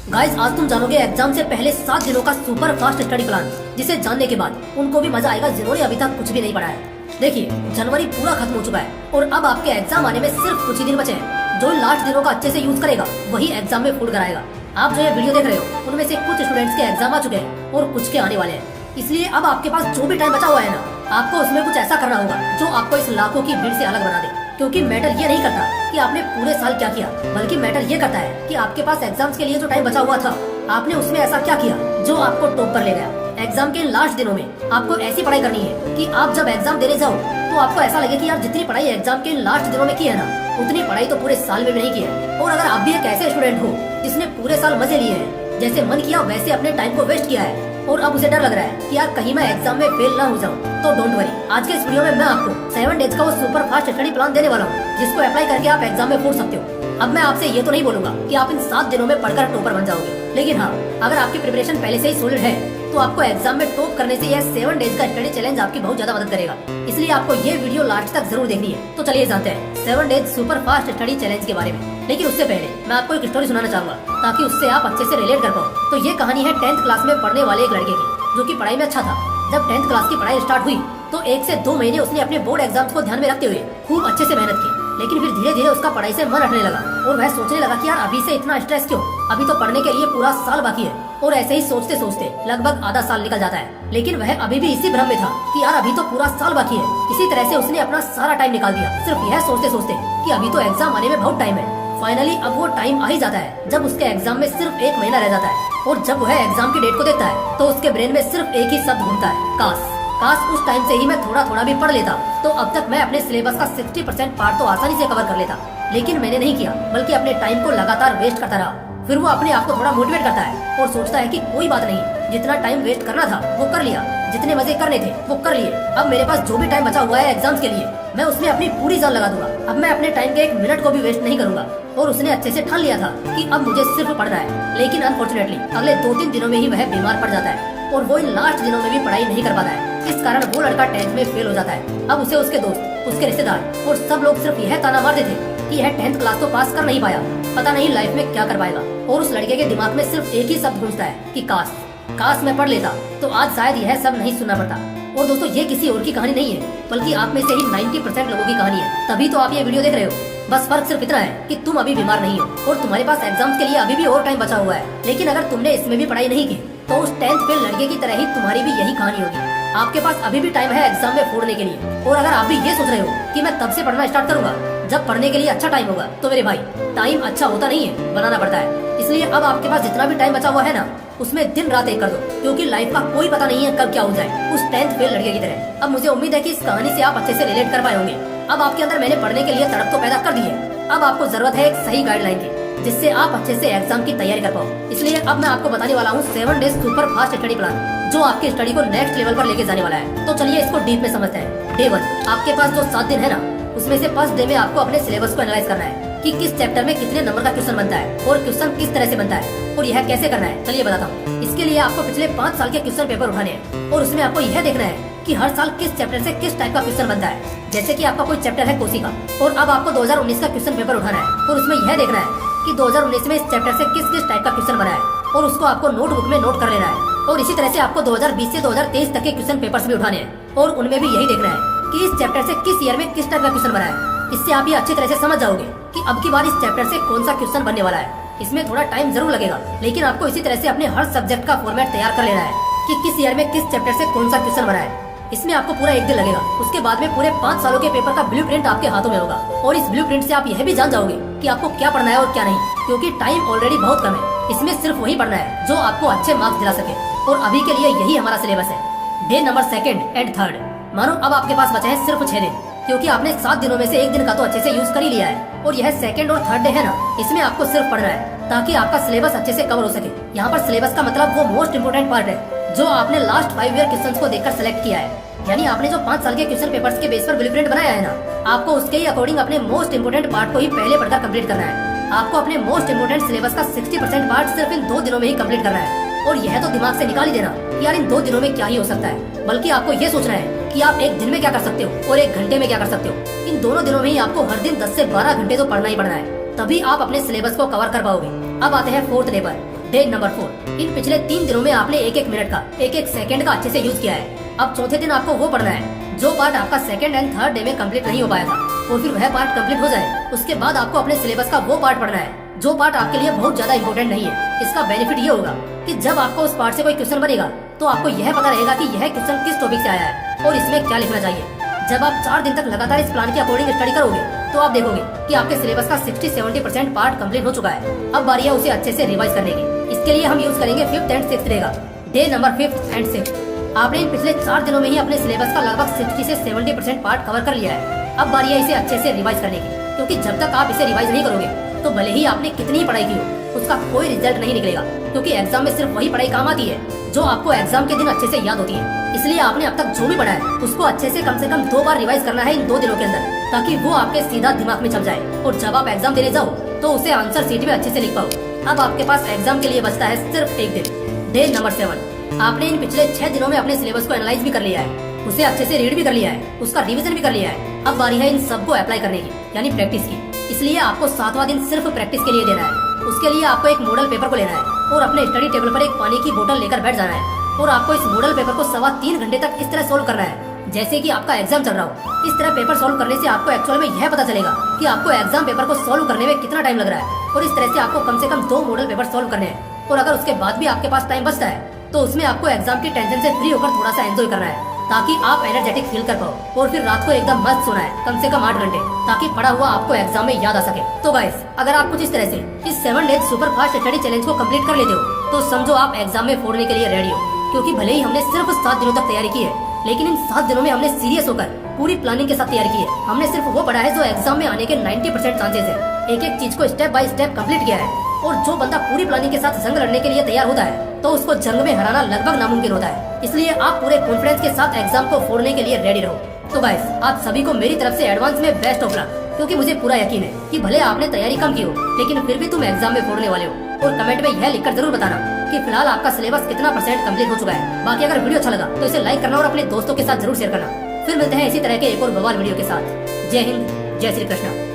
Guys, आज तुम जानोगे एग्जाम से पहले 7 दिनों का सुपर फास्ट स्टडी प्लान, जिसे जानने के बाद उनको भी मजा आएगा जिन्होंने अभी तक कुछ भी नहीं पढ़ा है। देखिए, जनवरी पूरा खत्म हो चुका है और अब आपके एग्जाम आने में सिर्फ कुछ ही दिन बचे हैं। जो लास्ट दिनों का अच्छे से यूज करेगा वही एग्जाम में फुल कराएगा। आप जो ये वीडियो देख रहे हो उनमें से कुछ स्टूडेंट्स के एग्जाम आ चुके हैं और कुछ के आने वाले हैं। इसलिए अब आपके पास जो भी टाइम बचा हुआ है ना, आपको उसमें कुछ ऐसा करना होगा जो आपको इस लाखों की भीड़ से अलग बना दे। क्योंकि मैटर ये नहीं करता कि आपने पूरे साल क्या किया, बल्कि मैटर ये करता है कि आपके पास एग्जाम्स के लिए जो टाइम बचा हुआ था, आपने उसमें ऐसा क्या किया जो आपको टॉप पर ले गया। एग्जाम के लास्ट दिनों में आपको ऐसी पढ़ाई करनी है कि आप जब एग्जाम देने जाओ तो आपको ऐसा लगे कि यार जितनी पढ़ाई एग्जाम के लास्ट दिनों में की है ना, उतनी पढ़ाई तो पूरे साल में भी नहीं की है। और अगर आप भी एक ऐसे स्टूडेंट हो जिसने पूरे साल मजे लिए हैं, जैसे मन किया वैसे अपने टाइम को वेस्ट किया है और अब उसे डर लग रहा है कि यार कहीं मैं एग्जाम में फेल ना हो जाऊं, तो डोंट वरी। आज के इस वीडियो में मैं आपको 7 डेज का वो सुपर फास्ट स्टडी प्लान देने वाला हूँ, जिसको अप्लाई करके आप एग्जाम में फूट सकते हो। अब मैं आपसे ये तो नहीं बोलूंगा कि आप इन 7 दिनों में पढ़कर टॉपर बन जाओगे, लेकिन हाँ, अगर आपकी प्रिपरेशन पहले से ही सॉलिड है तो आपको एग्जाम में टॉप करने से यह 7 डेज का स्टडी चैलेंज आपकी बहुत ज्यादा मदद करेगा। इसलिए आपको ये वीडियो लास्ट तक जरूर देखनी है। तो चलिए जानते हैं 7 days super fast study challenge के बारे में। लेकिन उससे पहले मैं आपको एक स्टोरी सुनाना चाहूंगा ताकि उससे आप अच्छे से रिलेट कर पाओ। तो ये कहानी है 10th क्लास में पढ़ने वाले एक लड़के की, जो कि पढ़ाई में अच्छा था। जब 10th क्लास की पढ़ाई स्टार्ट हुई तो 1 से 2 महीने उसने अपने बोर्ड एग्जाम्स को ध्यान में रखते हुए खूब अच्छे से मेहनत की। लेकिन फिर धीरे धीरे उसका पढ़ाई से मन हटने लगा और वह सोचने लगा कि यार अभी से इतना स्ट्रेस क्यों, अभी तो पढ़ने के लिए पूरा साल बाकी है। और ऐसे ही सोचते सोचते लगभग आधा साल निकल जाता है। लेकिन वह अभी भी इसी भ्रम में था कि यार अभी तो पूरा साल बाकी है। इसी तरह से उसने अपना सारा टाइम निकाल दिया, सिर्फ यह सोचते सोचते कि अभी तो एग्जाम आने में बहुत टाइम है। फाइनली अब वो टाइम आ ही जाता है जब उसके एग्जाम में सिर्फ 1 महीना रह जाता है। और जब वह एग्जाम की डेट को देखता है तो उसके ब्रेन में सिर्फ एक ही शब्द घूमता है, काश। काश उस टाइम से ही मैं थोड़ा थोड़ा भी पढ़ लेता तो अब तक मैं अपने सिलेबस का 60% पार्ट तो आसानी से कवर कर लेता। लेकिन मैंने नहीं किया, बल्कि अपने टाइम को लगातार वेस्ट करता रहा। फिर वो अपने आप को थोड़ा मोटिवेट करता है और सोचता है कि कोई बात नहीं, जितना टाइम वेस्ट करना था वो कर लिया, जितने मजे करने थे वो कर लिए। अब मेरे पास जो भी टाइम बचा हुआ है एग्जाम्स के लिए, मैं उसमें अपनी पूरी जान लगा दूंगा। अब मैं अपने टाइम के 1 मिनट को भी वेस्ट नहीं करूंगा। और उसने अच्छे से ठान लिया था कि अब मुझे सिर्फ पढ़ना है। लेकिन अनफॉर्चुनेटली अगले 2-3 दिनों में ही वह बीमार पड़ जाता है और वो इन लास्ट दिनों में भी पढ़ाई नहीं कर पाता है। इस कारण वो लड़का 10th में फेल हो जाता है। अब उसे उसके दोस्त, उसके रिश्तेदार और सब लोग सिर्फ यह ताना मारते थे कि यह 10th क्लास तो पास कर नहीं पाया, पता नहीं लाइफ में क्या कर पाएगा। और उस लड़के के दिमाग में सिर्फ एक ही शब्द गूंजता है कि काश, काश मैं पढ़ लेता तो आज शायद यह सब नहीं सुनना पड़ता। और दोस्तों, ये किसी और की कहानी नहीं है, बल्कि आप में से ही 90% लोगों की कहानी है। तभी तो आप ये वीडियो देख रहे हो। बस फर्क सिर्फ इतना है कि तुम अभी बीमार नहीं हो और तुम्हारे पास एग्जाम्स के लिए अभी भी और टाइम बचा हुआ है। लेकिन अगर तुमने इसमें भी पढ़ाई नहीं की तो उस 10th फेल लड़के की तरह ही तुम्हारी भी यही कहानी होगी। आपके पास अभी भी टाइम है एग्जाम में फोड़ने के लिए। और अगर आप भी ये सोच रहे हो कि मैं तब से पढ़ना स्टार्ट करूंगा जब पढ़ने के लिए अच्छा टाइम होगा, तो मेरे भाई, टाइम अच्छा होता नहीं है, बनाना पड़ता है। इसलिए अब आपके पास जितना भी टाइम बचा हुआ है ना, उसमें दिन रात एक कर दो, क्योंकि लाइफ का कोई पता नहीं है कब क्या हो जाए, उस 10th फेल लड़के की तरह। अब मुझे उम्मीद है कि इस कहानी से आप अच्छे से रिलेट कर पाए होंगे। अब आपके अंदर मैंने पढ़ने के लिए तड़प तो पैदा कर दी है। अब आपको जरूरत है एक सही गाइडलाइन की, जिससे आप अच्छे से एग्जाम की तैयारी कर पाओ। इसलिए अब मैं आपको बताने वाला हूँ 7 days super fast study plan, जो आपकी स्टडी को नेक्स्ट लेवल पर लेके जाने वाला है। तो चलिए इसको डीप में समझते हैं। डे 1, आपके पास जो 7 दिन है ना, उसमें से फर्स्ट डे में आपको अपने सिलेबस को एनालाइज करना है कि किस चैप्टर में कितने नंबर का क्वेश्चन बनता है और क्वेश्चन किस तरह से बनता है और यह कैसे करना है। चलिए बताता हूँ। इसके लिए आपको पिछले 5 साल के क्वेश्चन पेपर उठाने हैं और उसमें आपको यह देखना है कि हर साल किस चैप्टर से किस टाइप का क्वेश्चन बनता है। जैसे कि आपका कोई चैप्टर है कोसी का और अब आपको 2019 का क्वेश्चन पेपर उठाना है और उसमें यह देखना है कि 2019 में इस चैप्टर से किस किस टाइप का क्वेश्चन बना है और उसको आपको नोटबुक में नोट कर लेना है। और इसी तरह से आपको 2020 से 2023 तक के क्वेश्चन पेपर्स भी उठाने हैं और उनमें भी यही देखना है कि इस चैप्टर से किस ईयर में किस टाइप का क्वेश्चन बना है। इससे आप ये अच्छी तरह से समझ जाओगे कि अब की बार इस चैप्टर से कौन सा क्वेश्चन बनने वाला है। इसमें थोड़ा टाइम जरूर लगेगा, लेकिन आपको इसी तरह से अपने हर सब्जेक्ट का फॉर्मेट तैयार कर लेना है कि किस ईयर में किस चैप्टर से कौन सा क्वेश्चन बना है। इसमें आपको पूरा 1 दिन लगेगा। उसके बाद में पूरे 5 सालों के पेपर का ब्लूप्रिंट आपके हाथों में होगा और इस ब्लूप्रिंट से आप यह भी जान जाओगे कि आपको क्या पढ़ना है और क्या नहीं, क्योंकि टाइम ऑलरेडी बहुत कम है। इसमें सिर्फ वही पढ़ना है जो आपको अच्छे मार्क्स दिला सके और अभी के लिए यही हमारा सिलेबस है। डे नंबर 2 एंड 3, मानो अब आपके पास बचे हैं सिर्फ 6 दिन, क्योंकि आपने 7 दिनों में से 1 दिन का तो अच्छे से यूज कर ही लिया है। और यह 2nd और 3rd डे है ना, इसमें आपको सिर्फ पढ़ना है ताकि आपका सिलेबस अच्छे से कवर हो सके। यहाँ पर सिलेबस का मतलब वो मोस्ट इम्पोर्टेंट पार्ट है जो आपने लास्ट 5 ईयर क्वेश्चंस को देखकर सेलेक्ट किया है। यानी आपने जो 5 साल के क्वेश्चन पेपर्स के बेस पर ब्लूप्रिंट बनाया है ना, आपको उसके ही अकॉर्डिंग अपने मोस्ट इम्पोर्टेंट पार्ट को ही पहले पढ़कर कंप्लीट करना है। आपको अपने मोस्ट इम्पोर्टेंट सिलेबस का 60% पार्ट सिर्फ इन 2 दिनों में ही कंप्लीट करना है। और यह तो दिमाग से निकाल ही देना कि यार इन 2 दिनों में क्या ही हो सकता है, बल्कि आपको ये सोचना है कि आप 1 दिन में क्या कर सकते हो और 1 घंटे में क्या कर सकते हो। इन दोनों दिनों में ही आपको हर दिन 10 से 12 घंटे तो पढ़ना ही पढ़ना है, तभी आप अपने सिलेबस को कवर कर पाओगे। अब आते हैं 4th डे पर। Day number 4। इन पिछले 3 दिनों में आपने एक एक मिनट का, एक एक सेकंड का अच्छे से यूज किया है। अब चौथे दिन आपको वो पढ़ना है जो पार्ट आपका सेकंड एंड थर्ड डे में कंप्लीट नहीं हो पाया था, और फिर वह पार्ट कंप्लीट हो जाए उसके बाद आपको अपने सिलेबस का वो पार्ट पढ़ना है जो पार्ट आपके लिए बहुत ज्यादा इंपॉर्टेंट नहीं है। इसका बेनिफिट ये होगा कि जब आपको उस पार्ट से कोई क्वेश्चन बनेगा तो आपको यह पता रहेगा कि यह क्वेश्चन किस टॉपिक से आया है और इसमें क्या लिखना चाहिए। जब आप 4 दिन तक लगातार इस प्लान के अकॉर्डिंग स्टडी करोगे तो आप देखोगे कि आपके सिलेबस का 60-70% पार्ट कंप्लीट हो चुका है। अब बारी है उसे अच्छे से रिवाइज करने की। इसके लिए हम यूज करेंगे 5th एंड 6th डे का, day number 5th and 6th। आपने इन पिछले 4 दिनों में ही अपने सिलेबस का लगभग 60 से 70% पार्ट कवर कर लिया है। अब बारी है इसे अच्छे से रिवाइज करने की, क्योंकि जब तक आप इसे रिवाइज नहीं करोगे तो भले ही आपने कितनी ही पढ़ाई की हो उसका कोई रिजल्ट नहीं निकलेगा, क्योंकि एग्जाम में सिर्फ वही पढ़ाई काम आती है जो आपको एग्जाम के दिन अच्छे से याद होती है। इसलिए आपने अब तक जो भी पढ़ा है उसको अच्छे से कम 2 बार रिवाइज करना है इन 2 दिनों के अंदर, ताकि वो आपके सीधा दिमाग में चल जाए और जब आप एग्जाम देने जाओ तो उसे आंसर शीट में अच्छे से लिख पाओ। अब आपके पास एग्जाम के लिए बचता है सिर्फ एक दिन, डे नंबर 7। आपने इन पिछले 6 दिनों में अपने सिलेबस को एनालाइज भी कर लिया है, उसे अच्छे से रीड भी कर लिया है, उसका रिवीजन भी कर लिया है। अब बारी है इन सबको अप्लाई करने की, यानी प्रैक्टिस की। इसलिए आपको 7वां दिन सिर्फ प्रैक्टिस के लिए देना है। उसके लिए आपको एक मॉडल पेपर को लेना है और अपने स्टडी टेबल पर एक पानी की बोतल लेकर बैठ जाना है और आपको इस मॉडल पेपर को 3.25 घंटे तक इस तरह सोल्व करना है जैसे कि आपका एग्जाम चल रहा हो। इस तरह पेपर सोल्व करने से आपको एक्चुअल में यह पता चलेगा कि आपको एग्जाम पेपर को सोल्व करने में कितना टाइम लग रहा है, और इस तरह से आपको कम से कम 2 मॉडल पेपर सोल्व करने हैं। और अगर उसके बाद भी आपके पास टाइम बचता है तो उसमें आपको एग्जाम की टेंशन से फ्री होकर थोड़ा सा एंजॉय करना है, ताकि आप एनर्जेटिक फील कर पाओ। और फिर रात को एकदम मस्त सोना है, कम से कम 8 घंटे, ताकि पढ़ा हुआ आपको एग्जाम में याद आ सके। तो गाइस, अगर आप कुछ इस तरह से इस 7 days super fast study challenge को कंप्लीट कर लेते हो तो समझो आप एग्जाम में फोड़ने के लिए रेडी हो। क्योंकि भले ही हमने सिर्फ 7 दिनों तक तैयारी की है, लेकिन इन 7 दिनों में हमने सीरियस होकर पूरी प्लानिंग के साथ तैयारी की है। हमने सिर्फ वो पढ़ा है जो एग्जाम में आने के 90% चांसेस है। एक एक चीज को स्टेप बाय स्टेप कंप्लीट किया है, और जो बंदा पूरी प्लानिंग के साथ जंग लड़ने के लिए तैयार होता है तो उसको जंग में हराना लगभग नामुमकिन होता है। इसलिए आप पूरे कॉन्फिडेंस के साथ एग्जाम को फोड़ने के लिए रेडी रहो। तो गाइस, आप सभी को मेरी तरफ से एडवांस में बेस्ट ऑफ लक, क्योंकि मुझे पूरा यकीन है कि भले आपने तैयारी कम की हो लेकिन फिर भी तुम एग्जाम में फोड़ने वाले हो। और कमेंट में यह लिखकर जरूर बताना कि फिलहाल आपका सिलेबस कितना % कंप्लीट हो चुका है। बाकी अगर वीडियो अच्छा लगा तो इसे लाइक करना और अपने दोस्तों के साथ जरूर शेयर करना। फिर मिलते हैं इसी तरह के एक और बवाल वीडियो के साथ। जय हिंद, जय श्री कृष्णा।